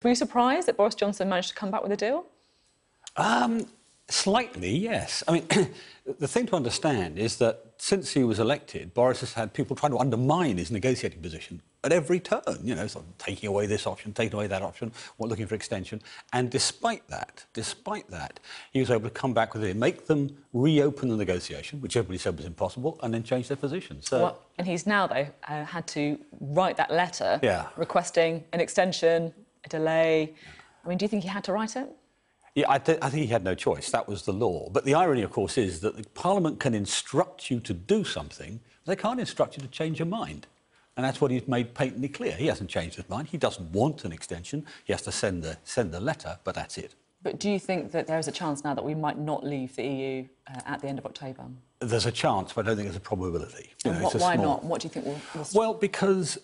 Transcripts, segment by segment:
Were you surprised that Boris Johnson managed to come back with a deal? Slightly, yes. I mean, the thing to understand is that since he was elected, Boris has had people trying to undermine his negotiating position at every turn, you know, sort of taking away this option, taking away that option, or looking for extension. And despite that, he was able to come back with it, make them reopen the negotiation, which everybody said was impossible, and then change their position. So, well, and he's now, though, had to write that letter requesting an extension, a delay. I mean, do you think he had to write it? Yeah, I think he had no choice. That was the law. But the irony, of course, is that the Parliament can instruct you to do something, but they can't instruct you to change your mind. And that's what he's made patently clear. He hasn't changed his mind. He doesn't want an extension. He has to send the letter, but that's it. But do you think that there is a chance now that we might not leave the EU at the end of October? There's a chance, but I don't think there's a probability. And why not? What do you think will stop? Well, because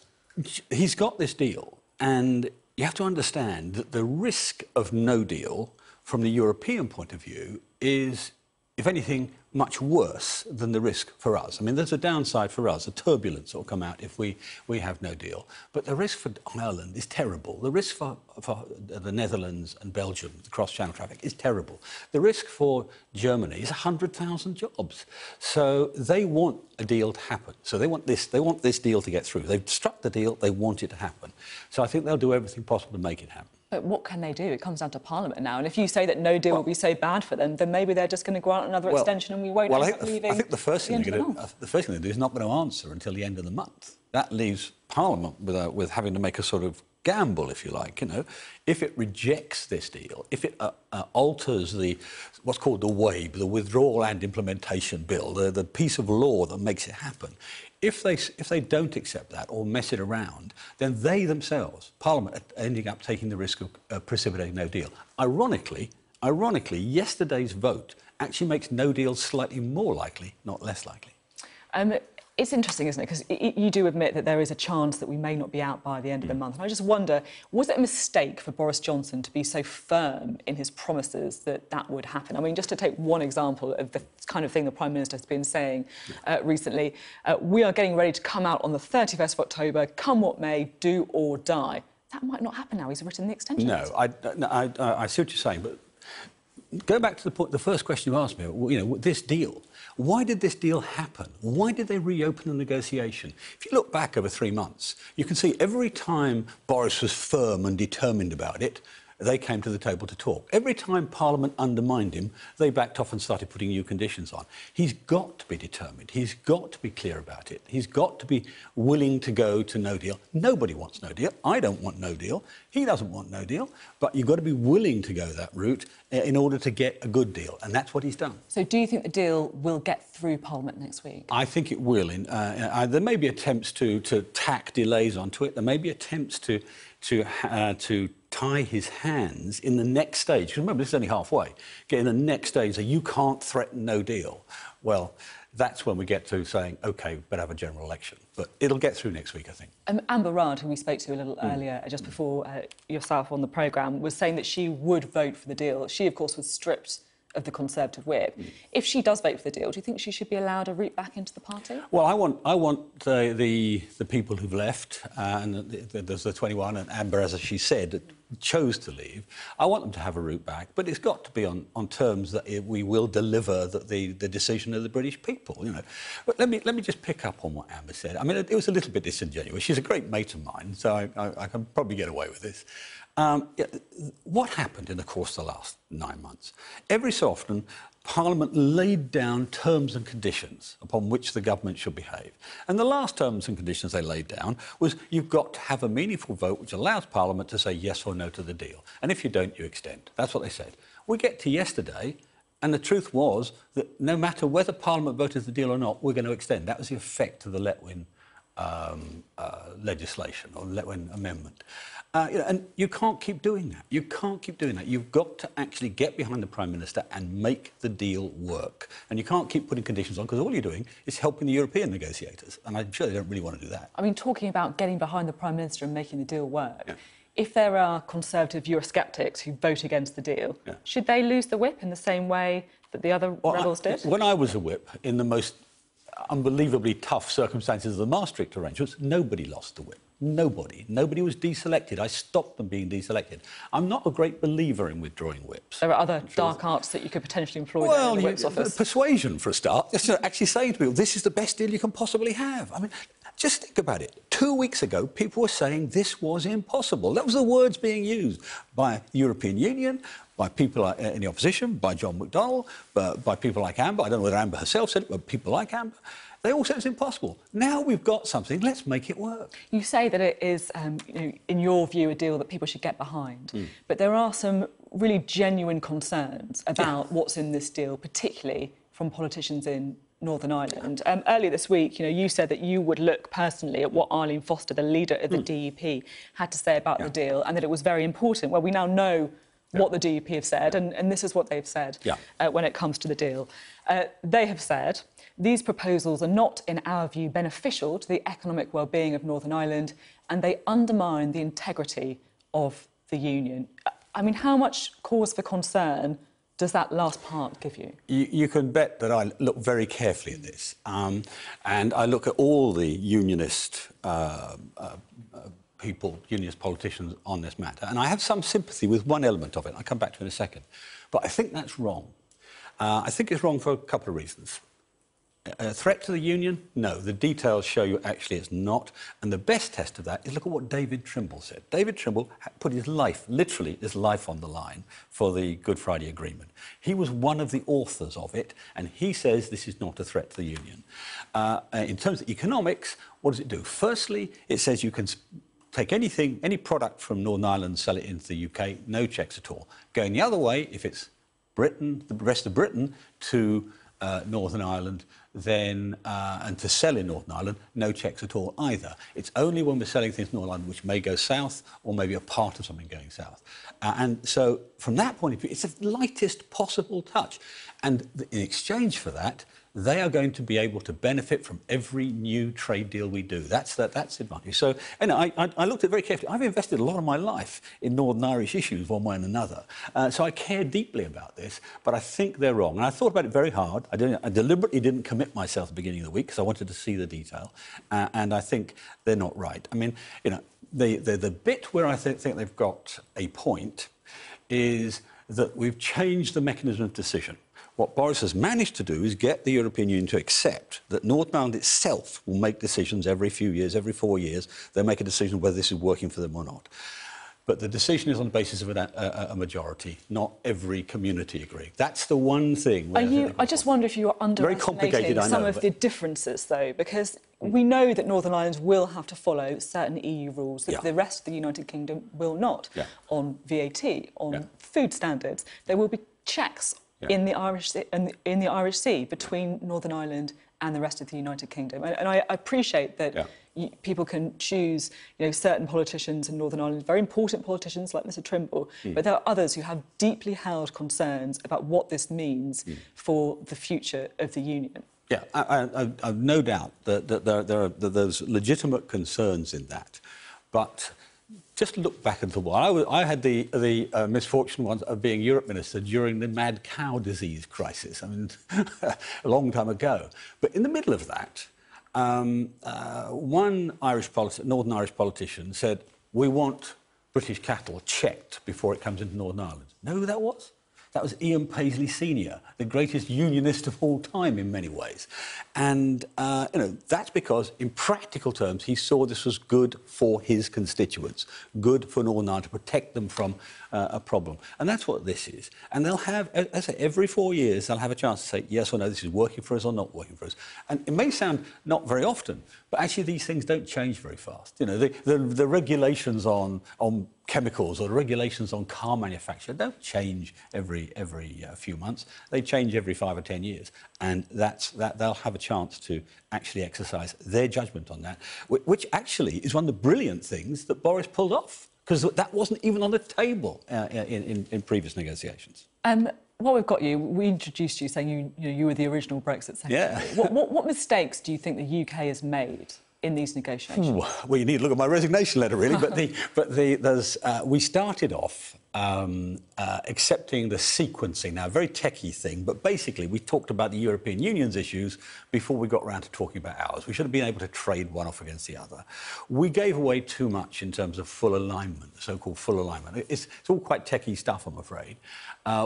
he's got this deal, and you have to understand that the risk of no deal from the European point of view is, if anything, much worse than the risk for us. I mean, there's a downside for us, a turbulence that will come out if we have no deal. But the risk for Ireland is terrible. The risk for the Netherlands and Belgium, the cross-channel traffic, is terrible. The risk for Germany is 100,000 jobs. So they want a deal to happen. So they want this deal to get through. They've struck the deal, they want it to happen. So I think they'll do everything possible to make it happen. But what can they do? It comes down to Parliament now. And if you say that no deal will be so bad for them, then maybe they're just going to grant another extension and we won't end up leaving. I think the first thing they're going to do is not going to answer until the end of the month. That leaves Parliament with having to make a sort of gamble, if you like. You know, if it rejects this deal, if it alters what's called the WABE, the Withdrawal and Implementation Bill, the piece of law that makes it happen. If they don't accept that or mess it around, then they themselves, Parliament, are ending up taking the risk of precipitating no deal. Ironically, yesterday's vote actually makes no deal slightly more likely, not less likely. It's interesting, isn't it? Because you do admit that there is a chance that we may not be out by the end of the month. And I just wonder, was it a mistake for Boris Johnson to be so firm in his promises that that would happen? I mean, just to take one example of the kind of thing the Prime Minister has been saying recently, we are getting ready to come out on the 31st of October, come what may, do or die. That might not happen now. He's written the extension. No, I see what you're saying, but go back to the first question you asked me, you know, this deal. Why did this deal happen? Why did they reopen the negotiation? If you look back over 3 months, you can see every time Boris was firm and determined about it, they came to the table to talk. Every time Parliament undermined him, they backed off and started putting new conditions on. He's got to be determined. He's got to be clear about it. He's got to be willing to go to no deal. Nobody wants no deal. I don't want no deal. He doesn't want no deal. But you've got to be willing to go that route in order to get a good deal. And that's what he's done. So do you think the deal will get through Parliament next week? I think it will. There may be attempts to tack delays onto it. There may be attempts to tie his hands in the next stage. Because remember, this is only halfway. Get in the next stage, so you can't threaten no deal. Well, that's when we get to saying, OK, better have a general election. But it'll get through next week, I think. Amber Rudd, who we spoke to a little earlier, just before yourself on the programme, was saying that she would vote for the deal. She, of course, was stripped of the Conservative whip. If she does vote for the deal, do you think she should be allowed a route back into the party? Well, I want the people who've left, and there's the 21, and Amber, as she said, chose to leave. I want them to have a route back, but it's got to be on terms that we will deliver the decision of the British people, you know. But let me just pick up on what Amber said. I mean, it was a little bit disingenuous. She's a great mate of mine, so I can probably get away with this. What happened in the course of the last 9 months? Every so often, Parliament laid down terms and conditions upon which the government should behave. And the last terms and conditions they laid down was you've got to have a meaningful vote which allows Parliament to say yes or no to the deal. And if you don't, you extend. That's what they said. We get to yesterday, and the truth was that no matter whether Parliament voted the deal or not, we're going to extend. That was the effect of the Letwin legislation or Letwin amendment. You know, and you can't keep doing that. You can't keep doing that. You've got to actually get behind the Prime Minister and make the deal work. And you can't keep putting conditions on, because all you're doing is helping the European negotiators. And I'm sure they don't really want to do that. I mean, talking about getting behind the Prime Minister and making the deal work, if there are Conservative Eurosceptics who vote against the deal, should they lose the whip in the same way that the other rebels did? When I was a whip, in the most unbelievably tough circumstances of the Maastricht arrangements, nobody lost the whip. Nobody. Nobody was deselected. I stopped them being deselected. I'm not a great believer in withdrawing whips. There are other dark arts that you could potentially employ there in the whips office. Persuasion, for a start. Just actually saying to people, this is the best deal you can possibly have. I mean, just think about it. 2 weeks ago, people were saying this was impossible. That was the words being used by the European Union, by people in the opposition, by John McDonnell, by people like Amber. I don't know whether Amber herself said it, but people like Amber. They all said it's impossible. Now we've got something, let's make it work. You say that it is, in your view, a deal that people should get behind. But there are some really genuine concerns about what's in this deal, particularly from politicians in Northern Ireland. Earlier this week, you said that you would look personally at what Arlene Foster, the leader of the DUP, had to say about the deal, and that it was very important. Well, we now know what the DUP have said, and this is what they've said when it comes to the deal. They have said, these proposals are not, in our view, beneficial to the economic well-being of Northern Ireland, and they undermine the integrity of the Union. I mean, how much cause for concern does that last part give you? You can bet that I look very carefully at this, and I look at all the unionist people, unionist politicians on this matter, and I have some sympathy with one element of it. I'll come back to it in a second. But I think that's wrong. I think it's wrong for a couple of reasons. A threat to the union? No, the details show you actually it's not. And the best test of that is look at what David Trimble said. David Trimble put his life, literally his life, on the line for the Good Friday Agreement. He was one of the authors of it, and he says this is not a threat to the union. In terms of economics, what does it do? Firstly, it says you can take anything, any product from Northern Ireland, sell it into the UK, no checks at all. Going the other way, if it's Britain, the rest of Britain, to Northern Ireland, then and to sell in Northern Ireland, no checks at all either. It's only when we're selling things in Northern Ireland which may go south, or maybe a part of something going south. And so, from that point of view, it's the lightest possible touch. And in exchange for that, they are going to be able to benefit from every new trade deal we do. That's the advantage. So, I looked at it very carefully. I've invested a lot of my life in Northern Irish issues, one way and another. So I care deeply about this, but I think they're wrong. And I thought about it very hard. I deliberately didn't commit myself at the beginning of the week because I wanted to see the detail. And I think they're not right. I mean, the bit where I think they've got a point is that we've changed the mechanism of decision. What Boris has managed to do is get the European Union to accept that Northern Ireland itself will make decisions every few years, every 4 years. They'll make a decision whether this is working for them or not. But the decision is on the basis of a majority, not every community agreeing. That's the one thing. I just wonder if you're underestimating some of the differences, though, because we know that Northern Ireland will have to follow certain EU rules that the rest of the United Kingdom will not, on VAT, on food standards. There will be checks in the Irish Sea between Northern Ireland and the rest of the United Kingdom. And I appreciate that people can choose, certain politicians in Northern Ireland, very important politicians like Mr Trimble, but there are others who have deeply held concerns about what this means for the future of the Union. Yeah, I've no doubt that there's legitimate concerns in that, but just look back at the war. I had the misfortune once of being Europe Minister during the mad cow disease crisis. I mean, a long time ago. But in the middle of that, one Northern Irish politician said, we want British cattle checked before it comes into Northern Ireland. Know who that was? That was Ian Paisley Sr., the greatest unionist of all time in many ways. And, that's because, in practical terms, he saw this was good for his constituents, good for Northern Ireland, to protect them from a problem. And that's what this is. And they'll have, as I say, every 4 years, they'll have a chance to say, yes or no, this is working for us or not working for us. And it may sound not very often, but actually these things don't change very fast. The regulations on chemicals or the regulations on car manufacture don't change every few months. They change every 5 or 10 years. And they'll have a chance to actually exercise their judgment on that, which actually is one of the brilliant things that Boris pulled off, because that wasn't even on the table in previous negotiations. While we've got you, we introduced you saying you were the original Brexit secretary. Yeah. What mistakes do you think the UK has made in these negotiations? Well, you need to look at my resignation letter, really. We started off accepting the sequencing. Now, a very techie thing, but basically we talked about the European Union's issues before we got around to talking about ours. We should have been able to trade one off against the other. We gave away too much in terms of full alignment, so-called full alignment. It's all quite techie stuff, I'm afraid.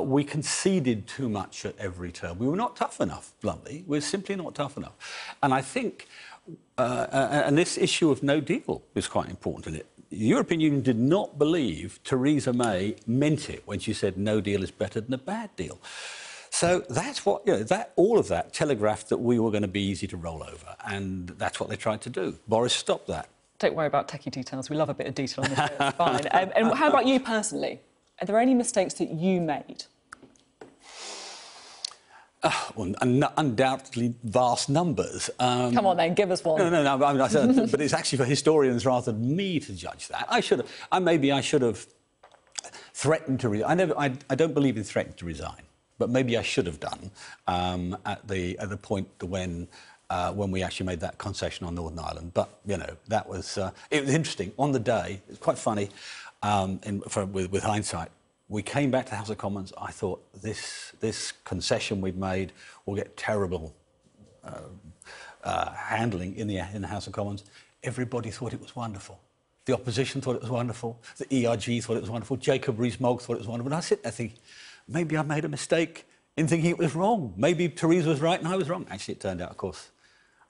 We conceded too much at every turn. We were not tough enough, bluntly. We're simply not tough enough. And I think, and this issue of no deal is quite important in it. The European Union did not believe Theresa May meant it when she said no deal is better than a bad deal. So that's what, all of that telegraphed that we were going to be easy to roll over, and that's what they tried to do. Boris stopped that. Don't worry about techie details. We love a bit of detail on this show. It's fine. And how about you personally? Are there any mistakes that you made? Well, undoubtedly vast numbers. Come on then, give us one. No. I mean, but it's actually for historians rather than me to judge that. Maybe I should have threatened to resign. I don't believe in threatening to resign, but maybe I should have done at the point when we actually made that concession on Northern Ireland. But that was it was interesting on the day. It's quite funny with hindsight. We came back to the House of Commons. I thought this concession we've made will get terrible handling in the House of Commons. Everybody thought it was wonderful. The opposition thought it was wonderful. The ERG thought it was wonderful. Jacob Rees-Mogg thought it was wonderful. And I sit there thinking, maybe I made a mistake in thinking it was wrong. Maybe Theresa was right and I was wrong. Actually, it turned out, of course,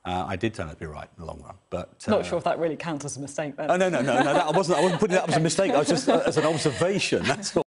I did turn out to be right in the long run. But not sure if that really counts as a mistake then. Oh, no. I wasn't putting that up as a mistake. I was just as an observation. That's all.